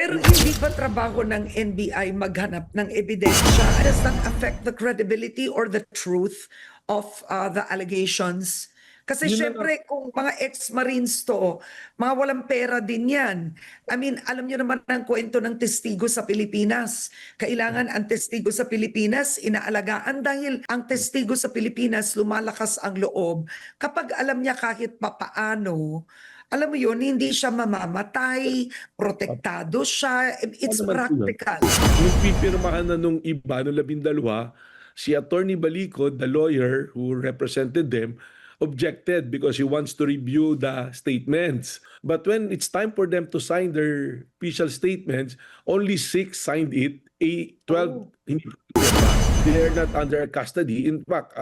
Pero hindi ba trabaho ng NBI maghanap ng ebidensya? Does that affect the credibility or the truth of the allegations? Kasi Yun na nga. syempre, kung mga ex-Marines to, mga walang pera din yan. I mean, alam niyo naman ang kwento ng testigo sa Pilipinas. Kailangan ang testigo sa Pilipinas inaalagaan dahil ang testigo sa Pilipinas lumalakas ang loob kapag alam niya kahit papaano, alam mo yun, hindi siya mamamatay, protektado siya. It's Ano naman po yun? practical. Yung pipirmahan na nung iba, nung 12, si Attorney Balicod, the lawyer who represented them, objected because he wants to review the statements. But when it's time for them to sign their official statements, only 6 signed it, 12 hindi pirma. They are not under custody. In fact,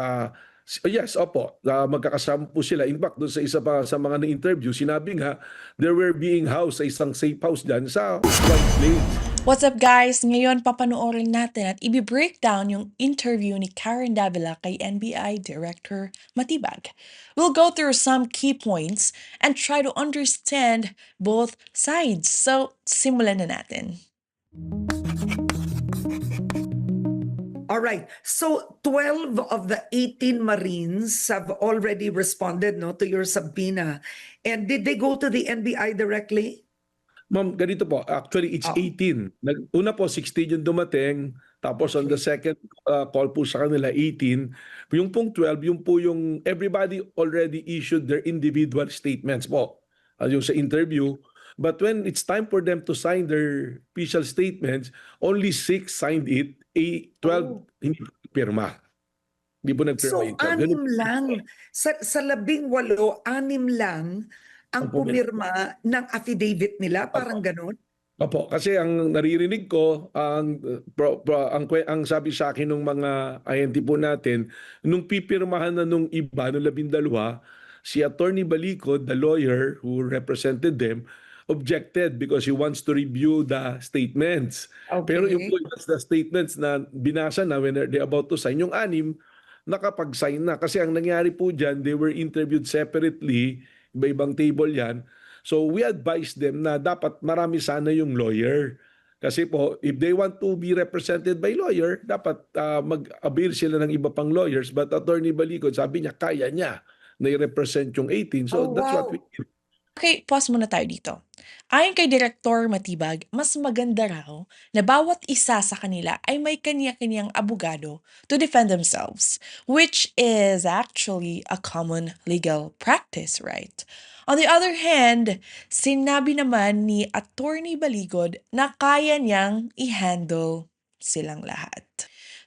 yes, opo, magkakasama po sila. In fact, doon sa isa pa sa mga na-interview, sinabi nga, they were being housed sa isang safe house dyan sa White Plains. What's up guys? Ngayon papanoorin natin at i-breakdown yung interview ni Karen Davila kay NBI Director Matibag. We'll go through some key points and try to understand both sides. So, simulan na natin. All right. So 12 of the 18 Marines have already responded to your subpoena. And did they go to the NBI directly? Ma'am, ganito po. Actually, it's 18. Una po, 16 yung dumating. Tapos on the second call po sa kanila, 18. Yung pong 12, yung po yung everybody already issued their individual statements po. Yung sa interview. But when it's time for them to sign their official statements, only 6 signed it. 12 hindi pirma. Hindi po nagpirma So yung 12. Ganun. 6 lang. Sa 18, 6 lang ang Opo, pumirma ng affidavit nila, parang ganun? Opo, kasi ang naririnig ko, ang sabi sa akin ng mga INT po natin, nung pipirmahan na nung iba, nung 12, si Attorney Balicod, the lawyer who represented them, objected because he wants to review the statements. Okay. Pero yung po, the statements na binasa na when they're about to sign, yung 6, nakapag-sign na. Kasi ang nangyari po dyan, they were interviewed separately, iba-ibang table yan. So we advise them na dapat marami sana yung lawyer. Kasi po, if they want to be represented by lawyer, dapat mag-avail sila ng iba pang lawyers. But Attorney Balicod, sabi niya, kaya niya na i-represent yung 18. So that's what we did. Okay, pause muna tayo dito. Ayon kay Director Matibag, mas maganda raw na bawat isa sa kanila ay may kanya-kanyang abogado to defend themselves, which is actually a common legal practice, right? On the other hand, sinabi naman ni Attorney Baligod na kaya niyang i-handle silang lahat.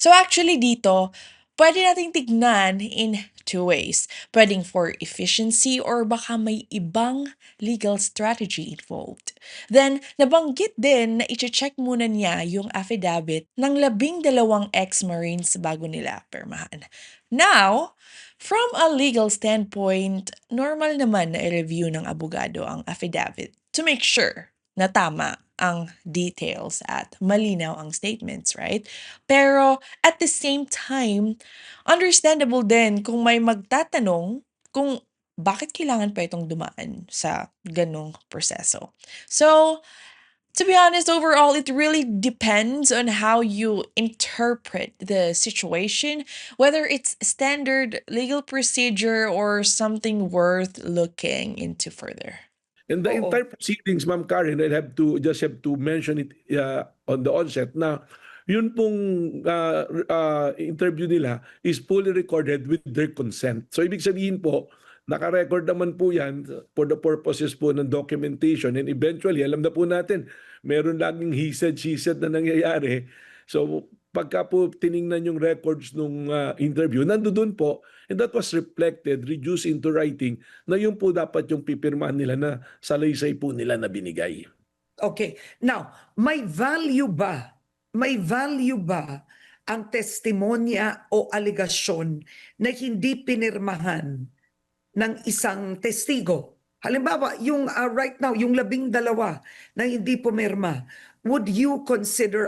So actually dito, pwede nating tignan in 2 ways. Pwedeng for efficiency or baka may ibang legal strategy involved. Then, nabanggit din na i-check muna niya yung affidavit ng 12 ex-Marines bago nila pirmahan. Now, from a legal standpoint, normal naman na i-review ng abogado ang affidavit to make sure na tama ang details at malinaw ang statements, right? Pero at the same time, understandable din kung may magtatanong kung bakit kailangan pa itong dumaan sa ganong proseso. So, to be honest, overall, it really depends on how you interpret the situation, whether it's standard legal procedure or something worth looking into further. And the Oo. entire proceedings, Ma'am Karen, I have to mention it on the onset na yun pong interview nila is fully recorded with their consent. So ibig sabihin po, naka-record naman po yan for the purposes po ng documentation, and eventually, alam na po natin, meron laging he said, she said na nangyayari. So pagka po tiningnan yung records nung interview, nandoon po, and that was reflected, reduced into writing, na yun po dapat yung pipirmahan nila na salaysay po nila na binigay. Okay. Now, may value ba ang testimonya o aligasyon na hindi pinirmahan ng isang testigo? Halimbawa, yung right now, yung 12 na hindi pumirma,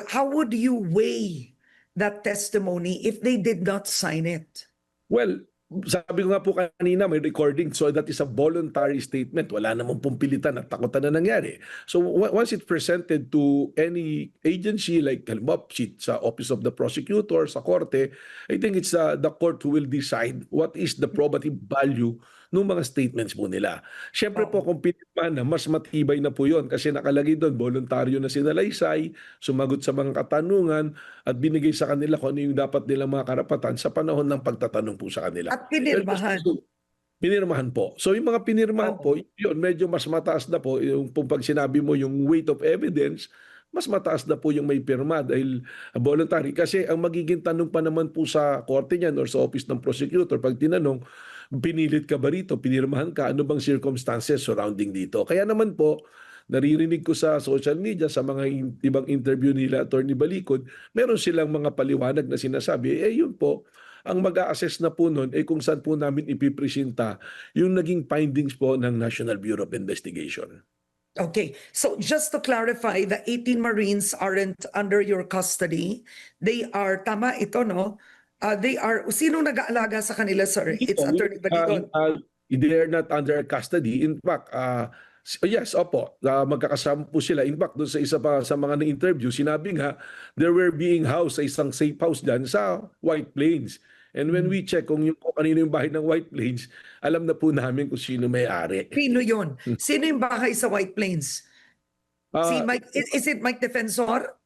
how would you weigh that testimony if they did not sign it? Well, sabi ko nga po kanina, may recording, so that is a voluntary statement. Wala namang pumpilitan at takutan na nangyari. So once it's presented to any agency, like halimbawa sa Office of the Prosecutor, sa Korte, I think it's the court who will decide what is the probative value ng mga statements po nila. Siyempre po, kung pinirmahan na, mas matibay na po yun kasi nakalagay doon, voluntaryo na si Dalaysay, sumagot sa mga katanungan at binigay sa kanila kung ano yung dapat nilang mga karapatan sa panahon ng pagtatanong po sa kanila. At pinirmahan. Pinirmahan po. So yung mga pinirmahan Oo. po, yun, medyo mas mataas na po. Yung pag sinabi mo yung weight of evidence, mas mataas na po yung may pirma dahil voluntary. Kasi ang magiging tanong pa naman po sa korte niyan or sa office ng prosecutor, pag tinanong, pinilit ka ba rito, pinirmahan ka, ano bang circumstances surrounding dito? Kaya naman po, naririnig ko sa social media, sa mga ibang interview nila, Attorney Balicod, meron silang mga paliwanag na sinasabi, yun po, ang mag-a-assess na po nun kung saan po namin ipipresenta yung naging findings po ng National Bureau of Investigation. Okay, so just to clarify, the 18 Marines aren't under your custody. They are, tama ito, no? They are, sino nag-aalaga sa kanila, sir? It's Attorney Balicod. They are not under custody. In fact, yes, opo, magkakasama po sila. In fact, doon sa isa pa sa mga na-interview, sinabi nga, they were being housed sa isang safe house dyan sa White Plains. And when we check kung kanino yung bahay ng White Plains, alam na po namin kung sino may-ari. Sino yun? Sino yung bahay sa White Plains? Si Ah, Mike, is it Mike Defensor?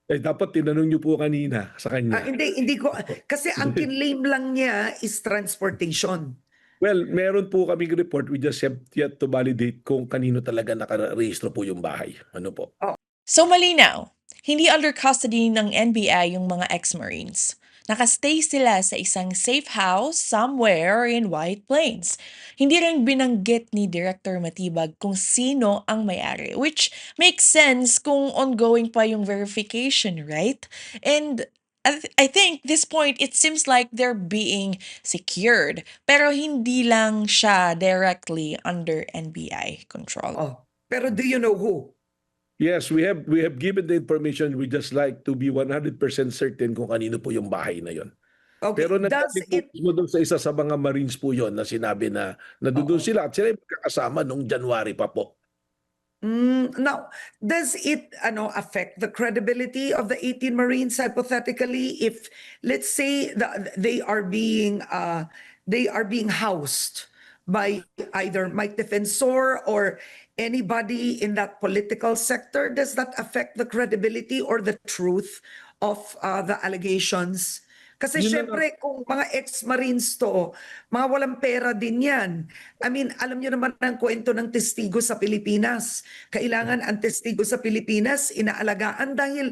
dapat tinanong niyo po kanina sa kanya. Hindi ko, kasi ang kinlaim lang niya is transportation. Well, meron po kaming report. We just have yet to validate kung kanino talaga nakarehistro po yung bahay. Ano po? So malinaw, hindi under custody ng NBI yung mga ex-Marines. Nakastay sila sa isang safe house somewhere in White Plains. Hindi rin binanggit ni Director Matibag kung sino ang may-ari, which makes sense kung ongoing pa yung verification, right? And I think this point, it seems like they're being secured, pero hindi lang siya directly under NBI control. Oh, pero do you know who? Yes, we have given the information. We just like to be 100% certain kung kanino po yung bahay na yon. Okay, Pero does nagsabi po it, mismo doon sa isa sa mga Marines po yon na sinabi na nandoon Oo. sila at sila yung magkakasama noong January pa po. now, does it affect the credibility of the 18 Marines hypothetically if, let's say, they are being housed by either Mike Defensor or anybody in that political sector? Does that affect the credibility or the truth of the allegations? Kasi Yun na syempre, kung mga ex-Marines to, mga walang pera din yan. I mean, alam nyo naman ang kwento ng testigo sa Pilipinas. Kailangan ang testigo sa Pilipinas inaalagaan dahil,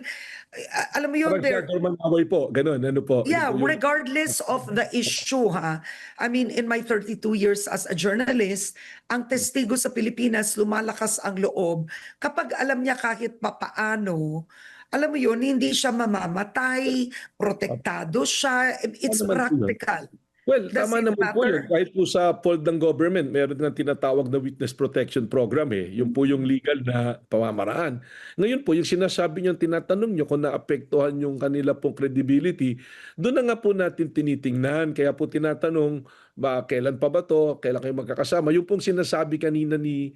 alam mo yun, Parang siya Norman Away po, ganun, ano po. yeah, Yun po yung- regardless of the issue, ha. I mean, in my 32 years as a journalist, ang testigo sa Pilipinas, lumalakas ang loob kapag alam niya kahit papaano, alam mo yun, hindi siya mamamatay, protektado siya. It's Ano naman po yun? practical. Well, Does tama it naman po matter? yun. Kahit po sa fault ng government, meron nga tinatawag na Witness Protection Program eh. Yung po yung legal na pamamaraan. Ngayon po, yung sinasabi nyo, tinatanong nyo kung naapektuhan yung kanila pong credibility, doon na nga po natin tinitingnan. Kaya po tinatanong, kailan pa ba to? Kailan kayo magkakasama? Yung pong sinasabi kanina ni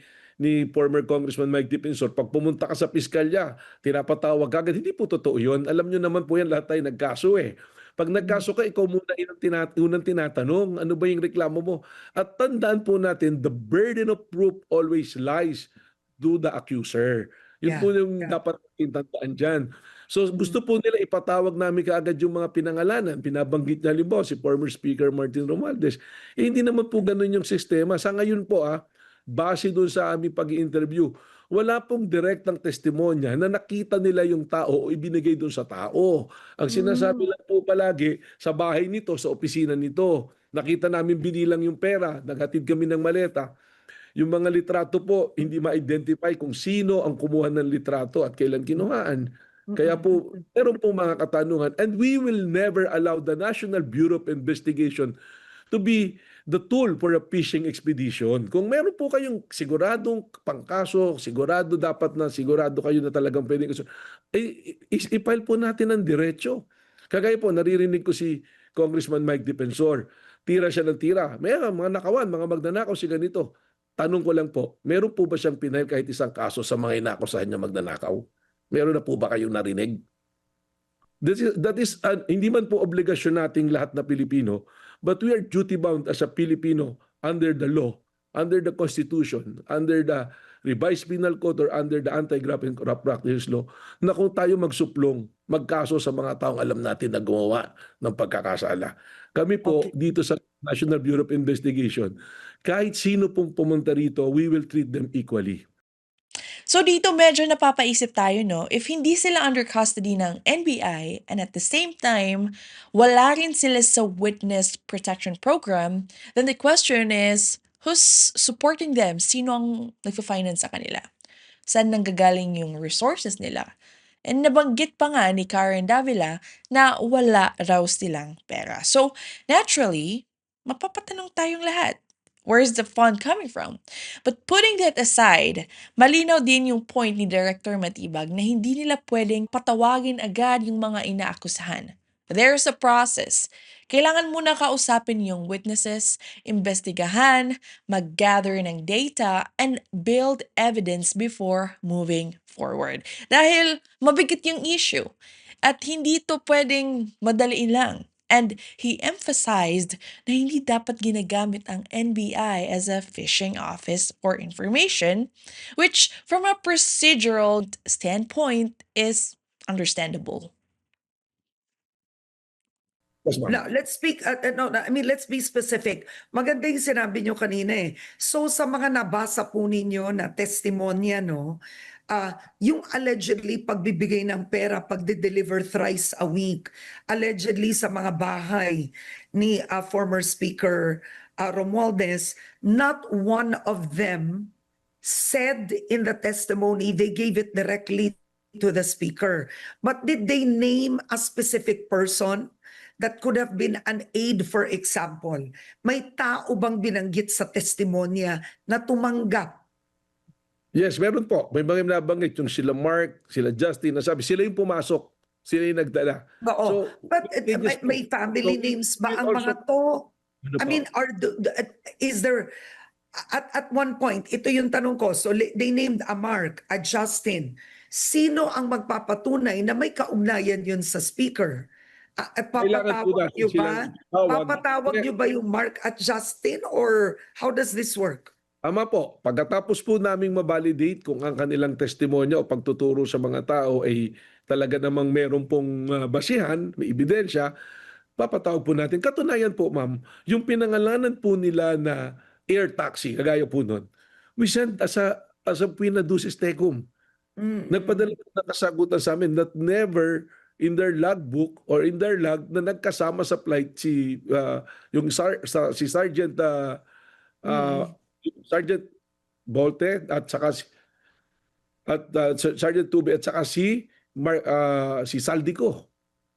former Congressman Mike Defensor, pag pumunta ka sa piskalya, tinapatawag agad. Hindi po totoo yun. Alam nyo naman po yan, lahat tayo nagkaso eh. Pag nagkaso ka, ikaw muna unang tinatanong, ano ba yung reklamo mo? At tandaan po natin, the burden of proof always lies to the accuser. Yun Yeah, po yung yeah. dapat natin tandaan dyan. So gusto po nila ipatawag namin kaagad yung mga pinangalanan. Pinabanggit niya halimbawa si former Speaker Martin Romualdez. Hindi naman po ganun yung sistema. Sa ngayon po base doon sa aming pag-i-interview, wala pong direktang testimonya na nakita nila yung tao o ibinigay doon sa tao. Ang sinasabi lang po palagi, sa bahay nito, sa opisina nito, nakita namin binilang yung pera, naghatid kami ng maleta. Yung mga litrato po, hindi ma-identify kung sino ang kumuha ng litrato at kailan kinuhaan. Kaya po, meron po mga katanungan. And we will never allow the National Bureau of Investigation to be the tool for a fishing expedition. Kung meron po kayong siguradong pangkaso, sigurado kayo na talagang pwedeng i-file po natin ng diretso. Kagaya po, naririnig ko si Congressman Mike Defensor. tira siya ng tira. May mga nakawan, mga magnanakaw si ganito. Tanong ko lang po, meron po ba siyang pinahil kahit isang kaso sa mga inakusahan niya magnanakaw? Meron na po ba kayong narinig? Hindi man po obligasyon nating lahat na Pilipino, but we are duty bound as a Filipino under the law, under the Constitution, under the revised penal code or under the anti-graft and corrupt practices law, na kung tayo magsuplong, magkaso sa mga taong alam natin na gumawa ng pagkakasala. Kami po Okay. dito sa National Bureau of Investigation, kahit sino pong pumunta rito, we will treat them equally. So dito medyo napapaisip tayo, no? If hindi sila under custody ng NBI and at the same time, wala rin sila sa witness protection program, then the question is, who's supporting them? Sino ang nagpa-finance sa kanila? Saan nanggagaling yung resources nila? And nabanggit pa nga ni Karen Davila na wala raw silang pera. So, naturally, mapapatanong tayong lahat. Where's the fund coming from? But putting that aside, malinaw din yung point ni Director Matibag na hindi nila pwedeng patawagin agad yung mga inaakusahan. There's a process. Kailangan muna kausapin yung witnesses, investigahan, mag-gather ng data, and build evidence before moving forward. Dahil mabigat yung issue at hindi to pwedeng madaliin lang. And he emphasized na hindi dapat ginagamit ang NBI as a fishing office for information, which from a procedural standpoint is understandable. Yes, ma'am. Now, let's speak, no, I mean, let's be specific. Maganda yung sinabi nyo kanina eh. So, sa mga nabasa po ninyo na testimonya, no, yung allegedly pagbibigay ng pera, pagde-deliver thrice a week, allegedly sa mga bahay ni former Speaker Romualdez, not one of them said in the testimony, they gave it directly to the speaker. But did they name a specific person that could have been an aide, for example? May tao bang binanggit sa testimonya na tumanggap? Yes, meron po. May mga nabanggit yung sila Mark, sila Justin, na sabi, sila yung pumasok, sila yung nagdala. Oo. But pages po. may family So, names ba we ang also- mga to? Ano I po? mean, is there, at one point, ito yung tanong ko, so they named a Mark, a Justin. Sino ang magpapatunay na may kaugnayan yun sa speaker? At Kailangan po papatawag natin nyo ba? silang tawag. Papatawag nyo ba yung Mark at Justin or how does this work? Ama po, pagkatapos po naming mabalidate kung ang kanilang testimonya o pagtuturo sa mga tao ay talaga namang meron pong basihan, may ebidensya, papatawag po natin. Katunayan po, ma'am, yung pinangalanan po nila na air taxi, kagaya po nun, we sent as a Puina Ducis Tecum. Nagpadala ng kasagutan sa amin that never in their logbook or in their log na nagkasama sa flight si si Sergeant Sergeant Bolte at saka Sergeant Tube at saka si Saldico.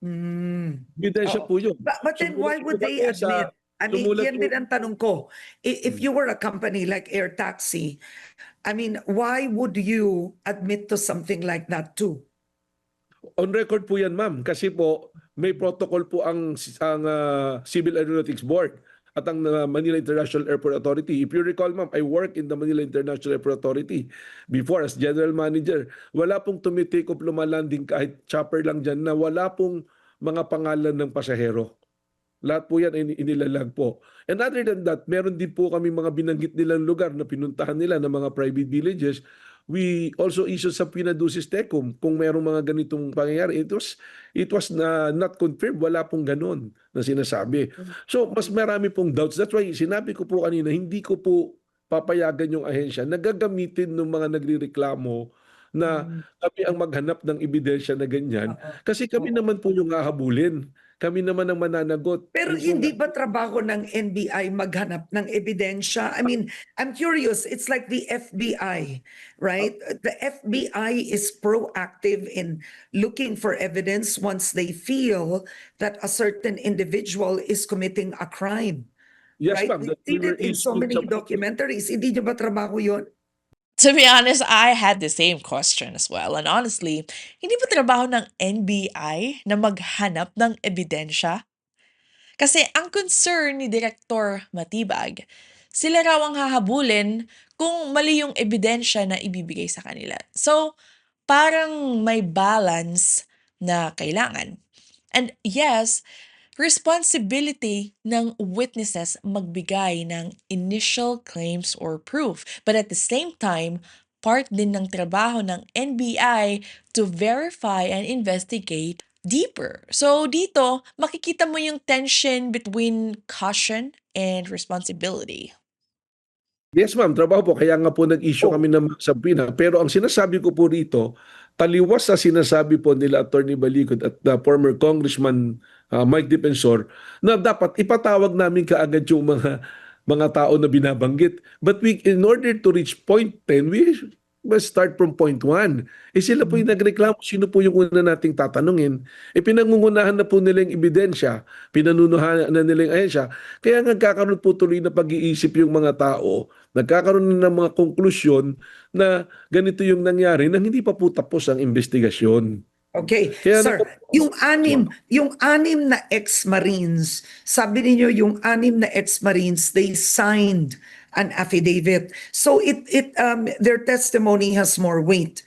Ebidensya Oo. po yun. But then why would they Sumulat po admit? I mean, sumulat yan po- din ang tanong ko. If you were a company like Air Taxi, I mean, why would you admit to something like that too? On record po yan, ma'am, kasi po may protocol po ang Civil Aeronautics Board at ang Manila International Airport Authority. If you recall, ma'am, I worked in the Manila International Airport Authority before as general manager. Wala pong tumitake of lumalanding kahit chopper lang dyan na wala pong mga pangalan ng pasahero. Lahat po yan inilalag po. And other than that, meron din po kami mga binanggit nilang lugar na pinuntahan nila ng mga private villages. We also issued sa Puina Ducis Tecum kung merong mga ganitong pangyayari. It was not confirmed. Wala pong ganun na sinasabi. So, mas marami pong doubts. That's why sinabi ko po kanina, hindi ko po papayagan yung ahensya na gagamitin ng mga nagrireklamo na kami ang maghanap ng ebidensya na ganyan. Kasi kami naman po yung hahabulin. Kami naman ang mananagot. Pero hindi ba trabaho ng NBI maghanap ng ebidensya? I mean, I'm curious. It's like the FBI, right? The FBI is proactive in looking for evidence once they feel that a certain individual is committing a crime. Yes, Right? ma'am. We've that we seen were it in so issued many some- documentaries. Hindi nyo ba trabaho yun? To be honest, I had the same question as well. And honestly, hindi ba trabaho ng NBI na maghanap ng ebidensya? Kasi ang concern ni Direktor Matibag, sila raw ang hahabulin kung mali yung ebidensya na ibibigay sa kanila. So, parang may balance na kailangan. And yes, responsibility ng witnesses magbigay ng initial claims or proof. But at the same time, part din ng trabaho ng NBI to verify and investigate deeper. So dito, makikita mo yung tension between caution and responsibility. Yes, ma'am. Trabaho po. Kaya nga po nag-issue Oh, kami ng subpoena. Pero ang sinasabi ko po rito, taliwas sa sinasabi po nila Attorney Balicod at the former Congressman Mike Defensor na dapat ipatawag namin kaagad yung mga tao na binabanggit. But in order to reach point 10, we must start from point 1. Sila po yung nagreklamo, sino po yung una nating tatanungin? Pinangungunahan na po nila yung ebidensya, pinanunuhan na nila yung ahensya. Kaya nga nagkakaroon po tuloy na pag-iisip yung mga tao, nagkakaroon na ng mga konklusyon na ganito yung nangyari nang hindi pa po tapos ang investigasyon. okay. Kaya Sir, naman, yung anim na ex-Marines, sabi niyo yung anim na ex-Marines, they signed an affidavit. So their testimony has more weight.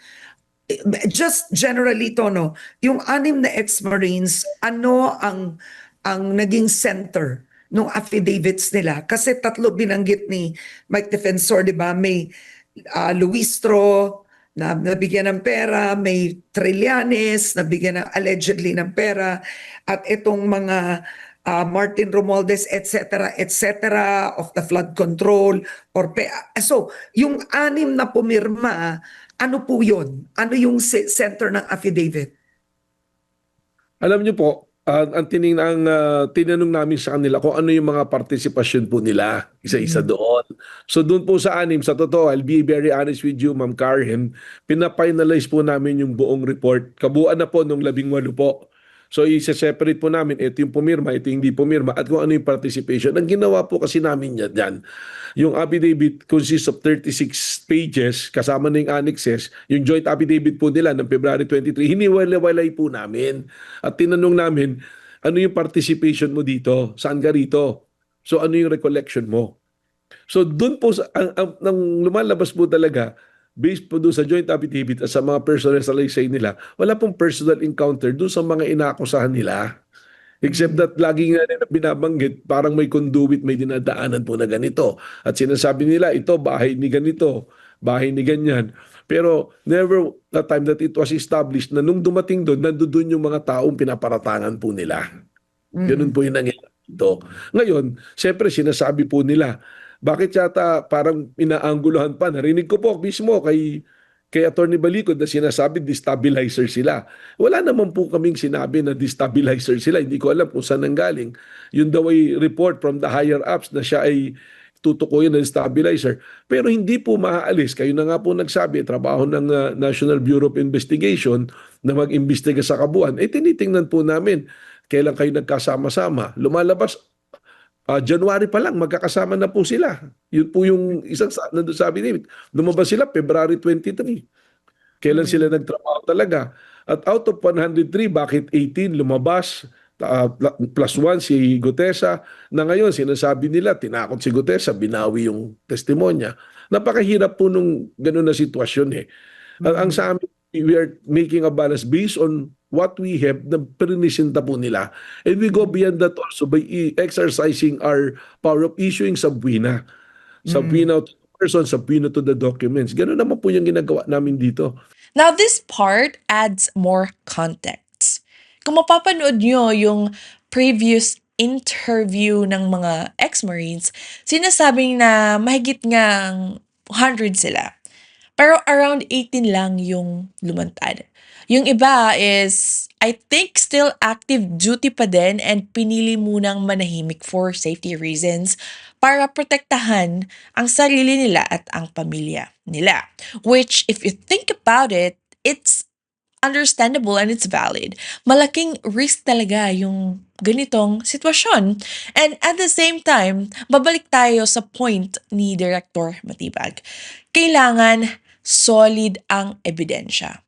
Just generally, Tono, yung anim na ex-Marines, ano ang naging center ng affidavits nila? Kasi tatlo binanggit ni Mike Defensor, di ba? May Luistro na nabigyan ng pera, may Trillanes nabigyan ng allegedly ng pera, at itong mga Martin Romualdez, etc., of the flood control. So, yung anim na pumirma, ano po yun? Ano yung center ng affidavit? alam niyo po, tinanong namin sa kanila kung ano yung mga partisipasyon po nila, isa-isa doon. So doon po sa anim, sa totoo, I'll be very honest with you, Ma'am Karen, pinafinalize po namin yung buong report. Kabuuan na po nung 18 po. So isa-separate po namin, ito yung pumirma, ito yung hindi pumirma, at kung ano yung participation. Ang ginawa po kasi namin yan, yung affidavit consists of 36 pages, kasama na yung annexes. Yung joint affidavit po nila ng February 23, hiniwalay po namin. At tinanong namin, ano yung participation mo dito? Saan ka rito? So ano yung recollection mo? So doon po, nang lumalabas po talaga, based po doon sa joint affidavit at sa mga personal salaysay nila, wala pong personal encounter doon sa mga inaakusahan nila. Except that lagi nga nila binabanggit, parang may conduit, may dinadaanan po na ganito. At sinasabi nila, ito bahay ni ganito, bahay ni ganyan. Pero never the time that it was established na nung dumating doon, nandoon yung mga taong pinaparatangan po nila. Ganun po yung nangyayari dito. Ngayon, siyempre sinasabi po nila, bakit yata parang inaangguluhan pa? Narinig ko po mismo kay Attorney Balicod na sinasabi destabilizer sila. Wala naman po kaming sinabi na destabilizer sila. Hindi ko alam kung saan nanggaling. Yun daw ay report from the higher ups na siya ay tutukuyin ng stabilizer. Pero hindi po maaalis. Kayo na nga po nagsabi, trabaho ng National Bureau of Investigation na mag-imbestiga sa kabuuan. Tinitingnan po namin kailan kayo nagkasama-sama. Lumalabas, January pa lang, magkakasama na po sila. Yun po yung isang nandun sabi ni lumabas sila February 23. Kailan sila nagtrabaho talaga. At out of 103, bakit 18 lumabas? Plus 1 si Gutesa. Na ngayon, sinasabi nila, tinakot si Gutesa, binawi yung testimonya. Napakahirap po nung ganun na sitwasyon eh. Ang sa amin, we are making a balance based on what we have na pinisinta po nila. And we go beyond that also by exercising our power of issuing subpoena. Subpoena to the person, subpoena to the documents. Ganun naman po yung ginagawa namin dito. Now, this part adds more context. Kung mapapanood nyo yung previous interview ng mga ex-Marines, sinasabing na mahigit ngang 100 sila. Pero around 18 lang yung lumantad. Yung iba is, I think, still active duty pa din and pinili munang manahimik for safety reasons para protektahan ang sarili nila at ang pamilya nila. Which, if you think about it, it's understandable and it's valid. Malaking risk talaga yung ganitong sitwasyon. And at the same time, babalik tayo sa point ni Director Matibag. Kailangan solid ang ebidensya.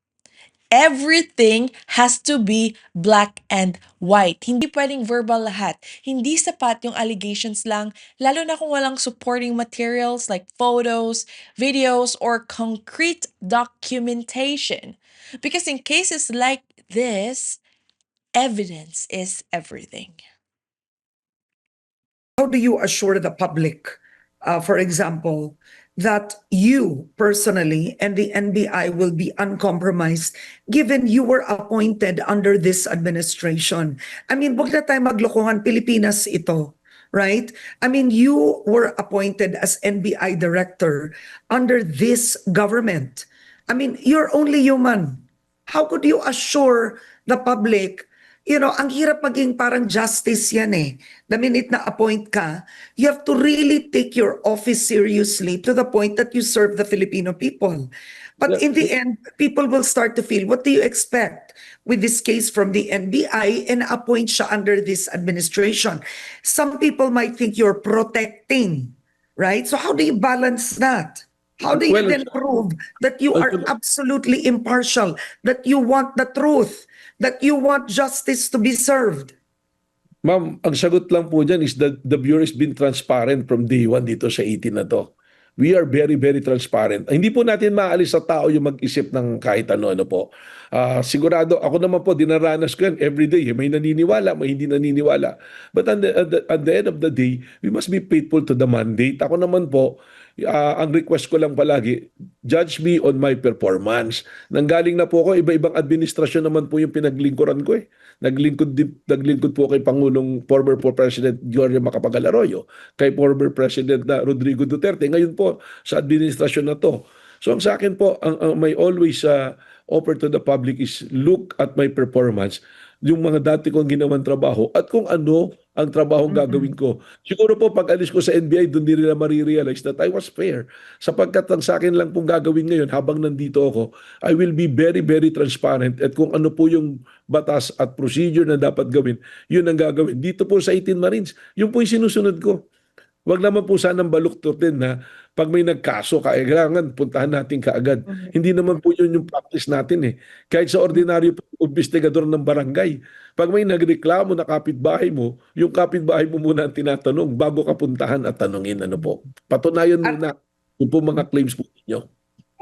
Everything has to be black and white. Hindi pwedeng verbal lahat. Hindi sapat yung allegations lang, lalo na kung walang supporting materials like photos, videos, or concrete documentation. Because in cases like this, evidence is everything. How do you assure the public, for example, that you personally and the NBI will be uncompromised given you were appointed under this administration? I mean, wag na tayo maglokohan, Pilipinas ito, right? I mean, you were appointed as NBI director under this government. I mean, you're only human. How could you assure the public? Ang hirap maging parang justice yan eh. The minute na appoint ka, you have to really take your office seriously to the point that you serve the Filipino people. But in the end, people will start to feel, what do you expect with this case from the NBI and appoint siya under this administration? Some people might think you're protecting, right? So how do you balance that? How do you Well, then prove that you are absolutely impartial, that you want the truth, that you want justice to be served? Ma'am, ang sagot lang po dyan is that the Bureau has been transparent from day one dito sa 18 na to. We are very, very transparent. Hindi po natin maalis sa tao yung mag-isip ng kahit ano po. Sigurado, ako naman po, dinaranas ko yan everyday. May naniniwala, may hindi naniniwala. But at the end of the day, we must be faithful to the mandate. Ako naman po, ang request ko lang palagi, judge me on my performance. Nanggaling na po ako, iba-ibang administrasyon naman po yung pinaglingkuran ko eh. Naglingkod po kay former President Gloria Macapagal Arroyo, kay former President na Rodrigo Duterte, ngayon po sa administrasyon na to. So ang sa akin po, ang may always offer to the public is look at my performance, yung mga dati kong ginawang trabaho at kung ano ang trabahong gagawin ko. Siguro po pag alis ko sa NBI, doon din nila marirealize that I was fair. Sapagkat ang sa akin lang pong gagawin ngayon habang nandito ako, I will be very, very transparent at kung ano po yung batas at procedure na dapat gawin, yun ang gagawin. Dito po sa 18 Marines, yun po yung sinusunod ko. Wag naman po sanang baluktutin na pag may nagkaso, kailangan puntahan natin kaagad. Hindi naman po yun yung practice natin eh. Kahit sa ordinaryo po, investigador ng barangay, pag may nagreklamo na kapitbahay mo, yung kapitbahay mo muna ang tinatanong bago ka puntahan at tanungin ano po. Patunayan muna yung po mga claims po ninyo.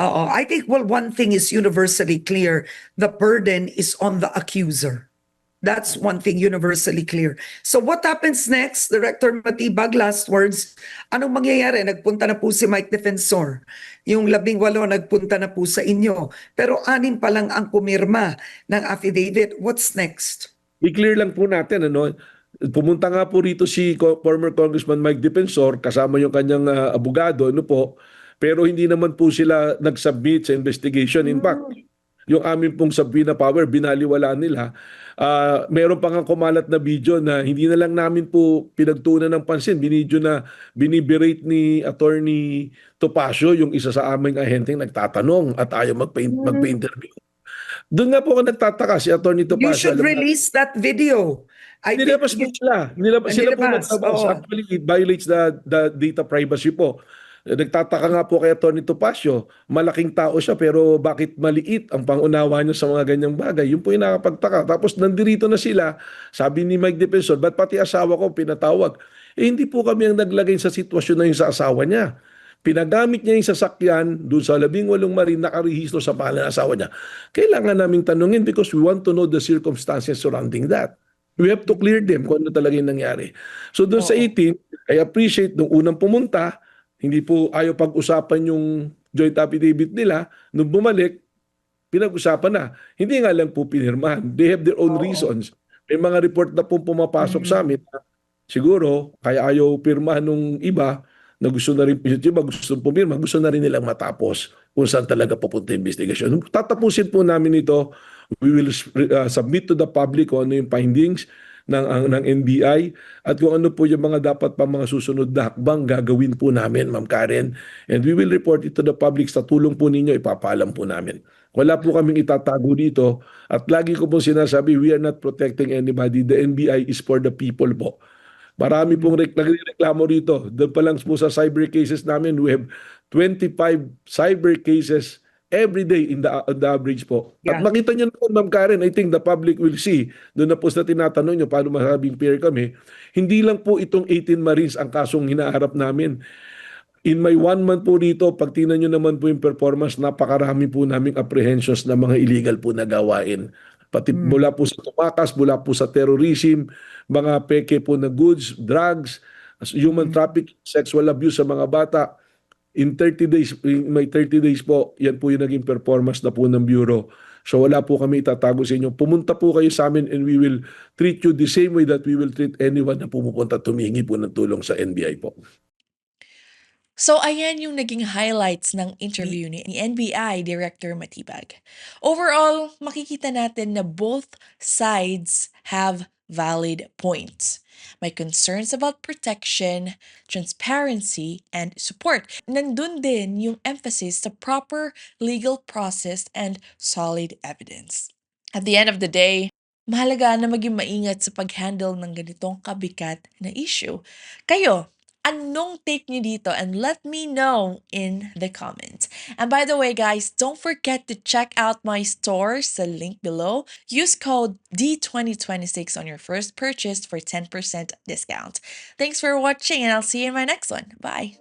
I think, well, one thing is universally clear. The burden is on the accuser. That's one thing universally clear. So what happens next, Director Matibag, last words? Anong mangyayari? Nagpunta na po si Mike Defensor. Yung 18 nagpunta na po sa inyo. Pero 6 pa lang ang pumirma ng affidavit. What's next? I-clear lang po natin, ano, pumunta nga po rito si former Congressman Mike Defensor kasama yung kanyang abogado, ano po, pero hindi naman po sila nag-submit sa investigation. In fact, yung amin pong subpoena power, binaliwala nila. Meron pa nga kumalat na video na hindi na lang namin po pinagtuunan ng pansin. Binidyo na biniberate ni Attorney Topacio, yung isa sa aming ahenteng nagtatanong at ayaw magpa-interview. Doon nga po ako nagtataka si Attorney You Topacio. should release that video. Nilabas po sila. Sila po nagtabas. Actually, it violates the data privacy po. Nagtataka nga po kay Atty. Topacio, malaking tao siya pero bakit maliit ang pangunawa niya sa mga ganyang bagay? Yun po yung nakapagtaka. Tapos nandirito na sila, sabi ni Mike Defensor, ba't pati asawa ko pinatawag? Hindi po kami ang naglagay sa sitwasyon na yung sa asawa niya. Pinagamit niya yung sasakyan doon sa 18 Marine, nakarehistro sa pangalan ng asawa niya. Kailangan naming tanungin because we want to know the circumstances surrounding that. We have to clear them kung ano talaga yung nangyari. So doon sa 18, I appreciate nung unang pumunta, hindi po ayaw pag-usapan yung joint affidavit nila. Nung bumalik, pinag-usapan na. Hindi nga lang po pinirmahan. They have their own reasons. May mga report na po pumapasok sa amin. Siguro, kaya ayaw pirmahan nung iba na gusto na rin, iba gusto pumirma, gusto na rin nilang matapos kung saan talaga pupunta yung investigation. Tatapusin po namin ito. We will submit to the public kung ano yung findings ng NBI at kung ano po yung mga dapat pa mga susunod na hakbang gagawin po namin, Ma'am Karen. And we will report it to the public. Sa tulong po ninyo, ipapaalam po namin. Wala po kaming itatago dito. At lagi ko po sinasabi, we are not protecting anybody. The NBI is for the people po. Marami pong nagreklamo rito. Doon pa lang po sa cyber cases namin, we have 25 cyber cases every day on the average po. At Yeah. makita niyo naman, Ma'am Karen, I think the public will see, doon na po sa tinatanong niyo, paano masabing fair kami, hindi lang po itong 18 Marines ang kasong hinaharap namin. In my 1 month po rito, pag tingnan nyo naman po yung performance, napakarami po naming apprehensions na mga illegal po na gawain. Pati mula po sa tumakas, mula po sa terrorism, mga peke po na goods, drugs, human trafficking, sexual abuse sa mga bata. In 30 days, in my 30 days po, yan po yung naging performance na po ng Bureau. So wala po kami itatago sa inyo. Pumunta po kayo sa amin and we will treat you the same way that we will treat anyone na pumupunta tumingi po ng tulong sa NBI po. So ayan yung naging highlights ng interview ni NBI Director Matibag. Overall, makikita natin na both sides have valid points. May concerns about protection, transparency, and support. Nandun din yung emphasis sa proper legal process and solid evidence. At the end of the day, mahalaga na maging maingat sa pag-handle ng ganitong kabigat na issue. Kayo, anong take nyo dito? And let me know in the comments. And by the way, guys, don't forget to check out my store sa link below. Use code D2026 on your first purchase for 10% discount. Thanks for watching and I'll see you in my next one. Bye!